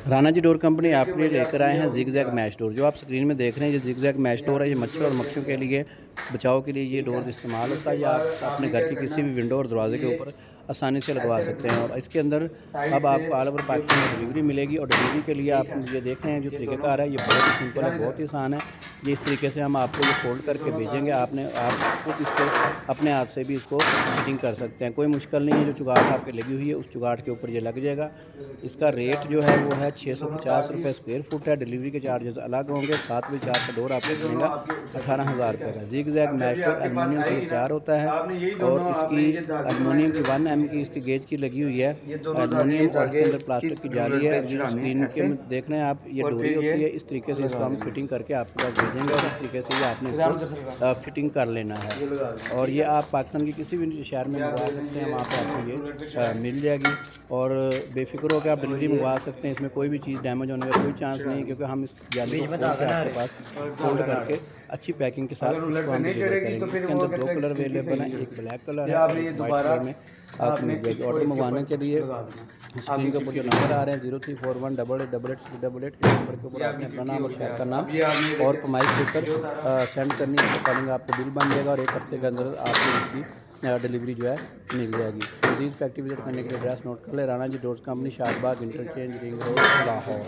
Rana ji door company आपके लिए लेकर आए हैं जिग जैग मैश डोर। जो आप स्क्रीन में देख रहे हैं ये जिग जैग मैश डोर है। ये मच्छर और मक्खियों के लिए बचाव के लिए ये डोर इस्तेमाल होता है। या आप अपने घर के किसी भी विंडो और दरवाजे के ऊपर आसानी से लगवा सकते हैं। और इसके अंदर अब आपको ऑल ओवर पाकिस्तान में डिलीवरी मिलेगी। और डिलीवरी के लिए आप ये देख रहे हैं जो तरीक़ाकार है ये बहुत ही सिंपल है, बहुत ही आसान है। ये इस तरीके से हम आपको ये फोल्ड करके भेजेंगे। आप खुद इसको अपने हाथ से भी इसको फिटिंग कर सकते हैं, कोई मुश्किल नहीं है। जो चुगाट आपके लगी हुई है उस चुगाट के ऊपर ये लग जाएगा। इसका रेट जो है वो है 650 रुपये स्क्वायर फुट है। डिलीवरी के चार्जेस अलग होंगे। 7 बाई 4 का डोर आपको बनेगा 18,000 रुपये का। Zigzag mesh door aluminium से तैयार होता है। और इसकी एलुमिनियम की 1 mm की इसकी गेज की लगी हुई है एलुमिनियम। और इसके अंदर प्लास्टिक की जाली है। जो स्क्रीन के देख रहे हैं आप ये डोरी होती है। इस तरीके से इसको हम फिटिंग करके आपके पास भेजेंगे। और इस तरीके से ये आपने इसको फिटिंग कर लेना है। और ये आप पाकिस्तान के किसी भी शहर में मंगवा सकते हैं, वहाँ पर आपको ये मिल जाएगी। और बेफिक्र होकर आप डिलीवरी मंगवा सकते हैं। इसमें कोई भी चीज़ डैमेज होने का कोई चांस नहीं है, क्योंकि हम इस जाली को खोल के आपके पास फोल्ड करके अच्छी पैकिंग के साथ इसको हम डिलीवर करेंगे। इसके अंदर 2 कलर अवेलेबल हैं, एक ब्लैक कलर है और एक वाइट कलर में आप मिल जाएगी। ऑर्डर मंगवाने के लिए स्क्रीन के ऊपर जो नंबर आ रहे हैं 0341 8888 इस नंबर के ऊपर आपने अपना नाम और शहर का नाम और कमाई देकर सेंड करनी है। अकॉर्डिंग आपको बिल बन जाएगा और 1 हफ्ते के अंदर आपको इसकी डिलीवरी जो है मिल जाएगी। मज़ीद फैक्ट्री विजिट करने के लिए एड्रेस नोट कर ले। Rana ji doors company, Shahbagh interchange, ring road, Lahore.